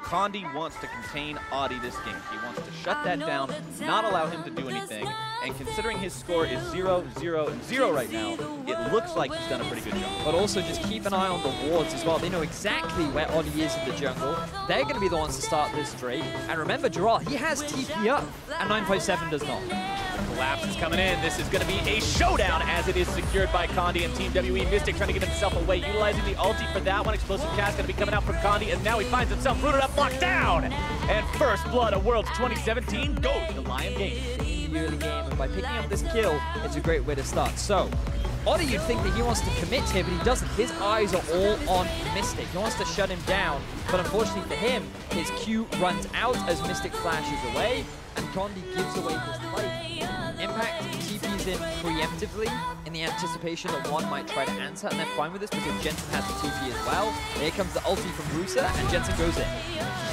Condi wants to contain Audi this game. He wants to shut that down, not allow him to do anything. And considering his score is 0, 0, and 0 right now, it looks like he's done a pretty good job. But also just keep an eye on the wards as well. They know exactly where Audi is in the jungle. They're going to be the ones to start this Drake. And remember, Gerard, he has TP up, and 957 does not. The collapse is coming in. This is going to be a showdown as it is secured by Condi and Team WE. Mystic trying to get himself away, utilizing the ulti for that one. Explosive cast going to be coming out from Condi, and now he finds himself rooted up, locked down. And first blood of Worlds 2017 goes to Lion Games. In the early game, and by picking up this kill, it's a great way to start. So, Audi, you'd think that he wants to commit here, but he doesn't. His eyes are all on Mystic. He wants to shut him down, but unfortunately for him, his Q runs out as Mystic flashes away, and Condi gives away his life. Impact TPs in preemptively in the anticipation that one might try to answer, and they're fine with this because Jensen has the TP as well. Here comes the ulti from Bruiser, and Jensen goes in.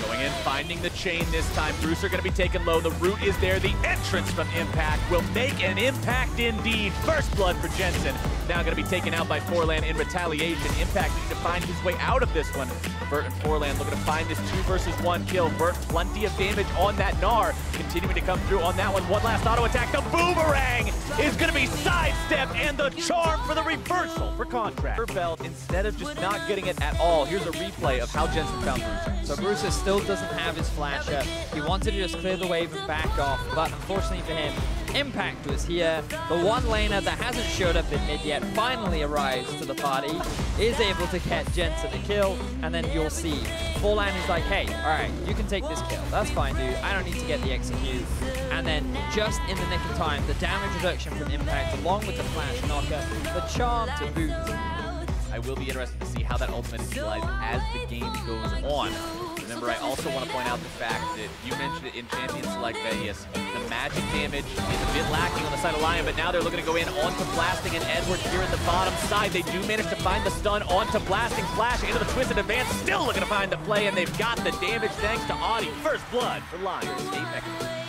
Going in, finding the chain this time. Bruiser going to be taken low. The root is there. The entrance from Impact will make an impact indeed. First blood for Jensen. Now going to be taken out by Forlan in Retaliation. Impact needing to find his way out of this one. Vert and Forlan looking to find this 2 versus 1 kill. Vert, plenty of damage on that Gnar. Continuing to come through on that one. One last auto attack. The boomerang is going to be sidestepped, and the charm for the reversal for Contract. Belt, instead of just not getting it at all, here's a replay of how Jensen found Bruiser. So Bruiser still doesn't have his flash up. He wanted to just clear the wave and back off, but unfortunately for him, Impact was here. The one laner that hasn't showed up in mid yet finally arrives to the party, is able to get Jensen a kill, and then you'll see Forlan is like, hey, all right, you can take this kill. That's fine, dude. I don't need to get the execute. And then just in the nick of time, the damage reduction from Impact, along with the flash knocker, the charm to boot. I will be interested to see how that ultimate is utilized as the game goes on. Remember, I also want to point out the fact that you mentioned it in Champion Select Vegas. The magic damage is a bit lacking on the side of Lion, but now they're looking to go in onto Blasting and Edward here in the bottom side. They do manage to find the stun onto Blasting. Flash into the twisted advance, still looking to find the play, and they've got the damage thanks to Audi. First blood for Lion.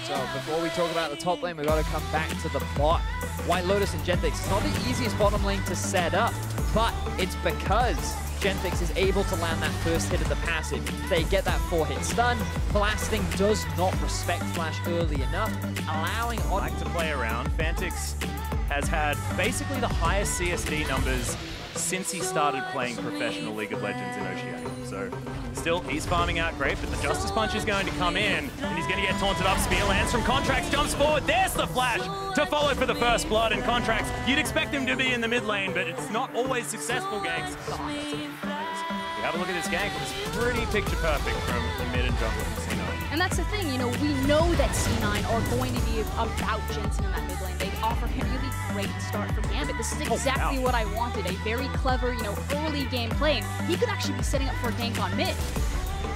So before we talk about the top lane, we've got to come back to the bot. White Lotus and Genthix, it's not the easiest bottom lane to set up, but it's because Genthix is able to land that first hit of the passive. They get that 4-hit stun. Blasting does not respect Flash early enough, allowing Audi to play around. Fantix has had basically the highest CSD numbers since he started playing professional League of Legends in Oceania. So still, he's farming out great, but the Justice Punch is going to come in, and he's going to get taunted up. Spear lands from Contracts, jumps forward. There's the flash to follow for the first blood. And Contracts, you'd expect him to be in the mid lane, but it's not always successful ganks. You have a look at this gank. It's pretty picture perfect from the mid and jungle from C9. And that's the thing, you know, we know that C9 are going to be about Jensen in that mid lane. They offer him really great start from Gambit. This is exactly what I wanted. A very clever, you know, early game play. He could actually be setting up for a gank on mid.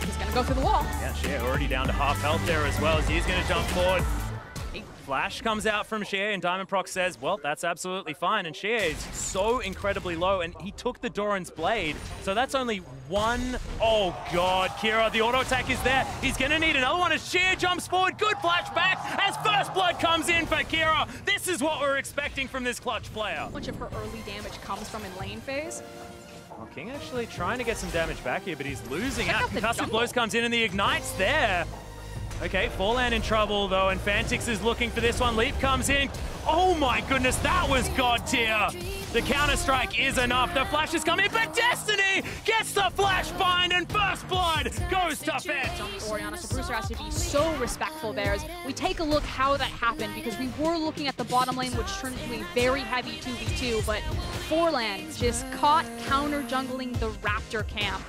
He's going to go through the wall. Yeah, Shea already down to half health there as well, as he's going to jump forward. Flash comes out from Shea, and Diamond Proc says, well, that's absolutely fine. And Shea is so incredibly low, and he took the Doran's Blade. So that's only one. Oh, God, Kira, the auto attack is there. He's going to need another one as Shea jumps forward. Good flash back as first blood comes in for Kira. This is what we're expecting from this clutch player. Much of her early damage comes from in lane phase. Well, King actually trying to get some damage back here, but he's losing out. Concussive Blows comes in, and the Ignite's there. Okay, Forlan in trouble though, and Fantix is looking for this one. Leap comes in. Oh my goodness, that was God tier. The counter-strike is enough. The flash is coming, but Destiny gets the flash bind, and first blood goes to Fant. Orianna, so Bruiser has to be so respectful there as we take a look how that happened, because we were looking at the bottom lane, which turned into a very heavy 2v2, but Forlan just caught counter-jungling the Raptor camp.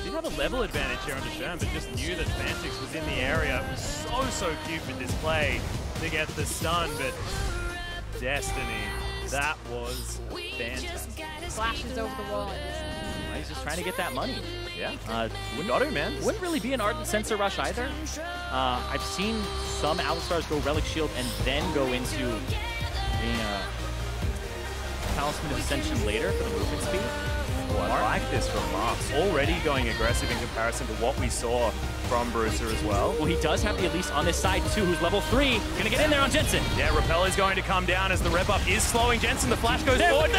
Didn't have a level advantage here on Deshaun, but just knew that Fantix was in the area. It was so cute with this play to get the stun, but Destiny, that was fantastic. Flashes over the wall. He's just trying to get that money. Yeah, Got her, man. Wouldn't really be an Ardent Sensor rush either. I've seen some Alistar's go Relic Shield and then go into the Talisman of Ascension later for the movement speed. Mark this from Marks. Already going aggressive in comparison to what we saw from Brewster as well. Well, he does have the Elise on his side too, who's level 3. Gonna get in there on Jensen. Yeah, Repel is going to come down as the rep up is slowing Jensen. The flash goes forward.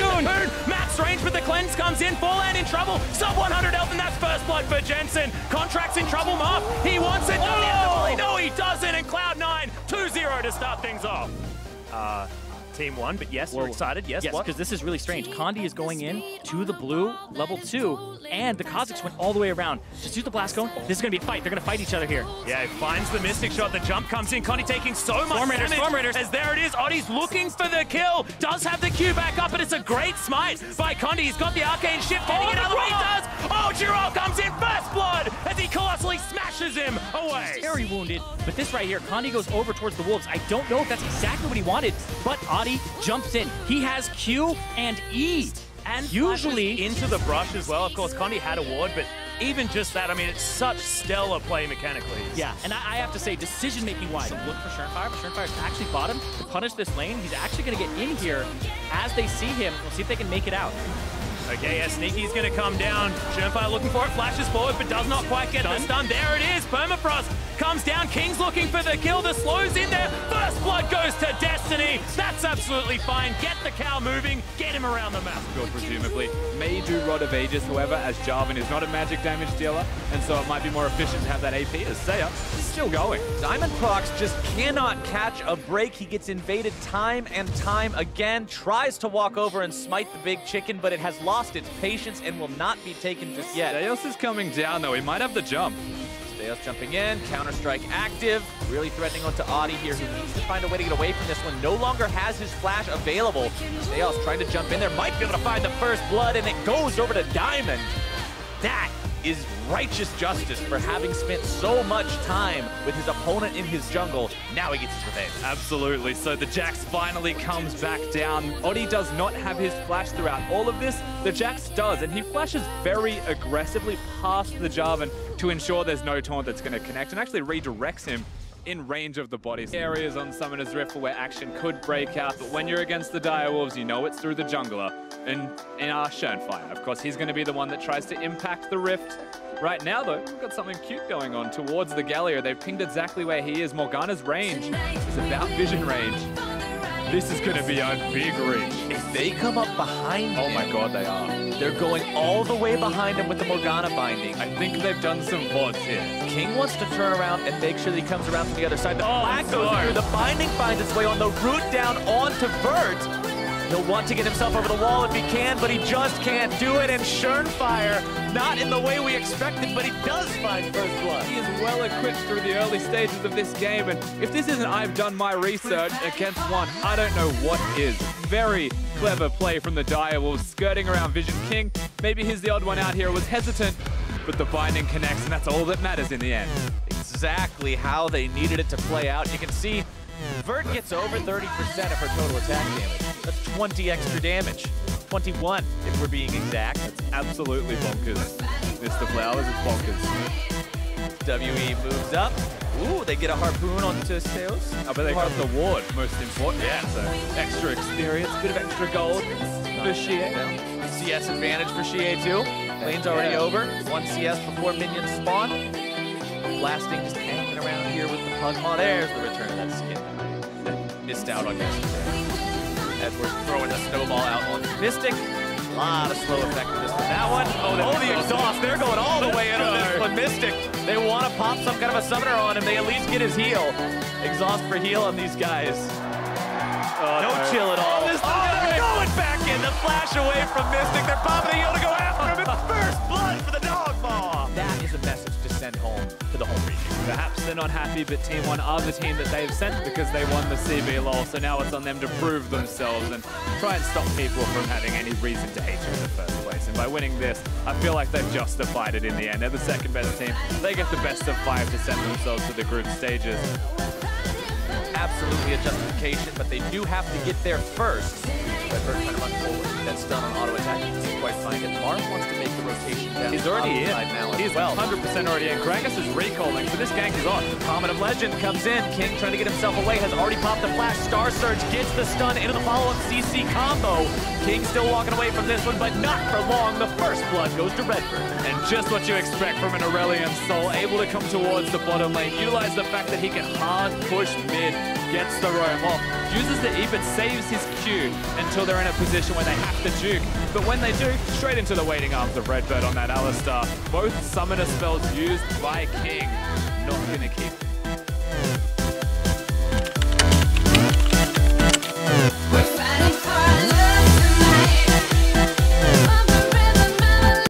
Max range, but the cleanse comes in. Forlan in trouble. Sub 100 health, and that's first blood for Jensen. Contract's in trouble, Mark. He wants it. No, he doesn't. And Cloud9, 2-0 to start things off. Team 1, but yes, we're excited. Yes, what? Because this is really strange. Condi is going in to the blue, level 2, and the Kazakhs went all the way around. Just use the blast cone. This is going to be a fight. They're going to fight each other here. Yeah, he finds the Mystic shot. The jump comes in. Condi taking so much damage. Storm Raiders. As there it is. Oddi's looking for the kill. Does have the Q back up, but it's a great smite by Condi. He's got the Arcane Shift. Getting it out of the way. He does. Oh, Giroux comes in. First blood as he colossally smashes him away. Very wounded. But this right here, Condi goes over towards the Wolves. I don't know if that's exactly what he wanted, but Adi jumps in. He has Q and E. And usually into the brush as well. Of course, Condi had a ward, but even just that, I mean, it's such stellar play mechanically. Yeah, and I have to say, decision-making wise, look for Schernfire, but Schernfire's actually bottom to punish this lane. He's actually going to get in here as they see him. We'll see if they can make it out. Okay, yeah, Sneaky's going to come down. Schernfire looking for it, flashes forward, but does not quite get the stun. There it is, Permafrost comes down. King's looking for the kill. The slow's in there. First blood goes to Destiny. That's absolutely fine. Get the cow moving. Get him around the map. Good, presumably. May do Rod of Aegis, however, as Jarvan is not a magic damage dealer, and so it might be more efficient to have that AP as Saya is still going. Diamond Prox just cannot catch a break. He gets invaded time and time again, tries to walk over and smite the big chicken, but it has lost its patience and will not be taken just yet. Deos is coming down, though. He might have the jump. Deos jumping in, Counter-Strike active, really threatening onto Adi here, who needs to find a way to get away from this one. No longer has his flash available. Deos trying to jump in there, might be able to find the first blood, and it goes over to Diamond. That is righteous justice for having spent so much time with his opponent in his jungle. Now he gets his revenge. Absolutely. So the Jax finally comes back down. Odi does not have his flash throughout all of this. The Jax does, and he flashes very aggressively past the Jarvan to ensure there's no taunt that's going to connect, and actually redirects him in range of the body. Areas on Summoner's Rift where action could break out, but when you're against the Direwolves, you know it's through the jungler. And in our Schernfire, of course, he's going to be the one that tries to impact the Rift. Right now, though, we've got something cute going on towards the Galio. They've pinged exactly where he is. Morgana's range is about vision range. This is going to be a big reach. If they come up behind him, oh my god, they are. They're going all the way behind him with the Morgana binding. I think they've done some VODs here. King wants to turn around and make sure that he comes around from the other side. The flag goes through, the binding finds its way on the route down onto Vert. He'll want to get himself over the wall if he can, but he just can't do it. And Schernfire, not in the way we expected, but he does find first blood. He is well equipped through the early stages of this game, and if this isn't I've done my research against one, I don't know what is. Very clever play from the Direwolves, skirting around Vision King. Maybe he's the odd one out here, was hesitant, but the binding connects, and that's all that matters in the end. Exactly how they needed it to play out. You can see Vert gets over 30% of her total attack damage. That's 20 extra damage. 21, if we're being exact. That's absolutely bonkers. Mr. Flowers is bonkers. WE moves up. Ooh, they get a harpoon onto Steos. Oh, but they got the ward, most important. Yeah, so extra experience, bit of extra gold for Xie. CS advantage for Xie too. Lane's already over. 1 CS before minions spawn. Blasting just hanging around here with the pug. Oh, there's the return of that skin. Missed out on yesterday. Edward throwing the snowball out on Mystic. A lot of slow effectiveness from that one. Oh, the exhaust. They're going all the way in on this one. Mystic, they want to pop some kind of a summoner on him. They at least get his heal. Exhaust for heal on these guys. No chill at all. They're going back in. The flash away from Mystic. They're popping the heal to go after him. It's first blood for the dog maw. That is a message to send home to the home region. Perhaps they're not happy, but Team 1 are the team that they've sent because they won the CBLOL, so now it's on them to prove themselves and try and stop people from having any reason to hate you in the first place. And by winning this, I feel like they've justified it in the end. They're the second best team. They get the best of 5 to send themselves to the group stages. Absolutely a justification, but they do have to get there first. That first kind of run forward. That's done on auto attack. You can quite find it. Marv wants to make the rotation rotation down. He's already in. Now He's 100% already in. Gragas is recalling, so this gank is on. Comet of Legend comes in. King trying to get himself away, has already popped the flash. Star Surge gets the stun into the follow-up CC combo. King still walking away from this one, but not for long. The first blood goes to Redford. And just what you expect from an Aurelion Soul, able to come towards the bottom lane, utilize the fact that he can hard push mid, gets the roam off, uses the E but saves his Q until they're in a position where they have to juke. But when they do, straight into the waiting arms of Redbird on that Alistar. Both summoner spells used by King, not gonna keep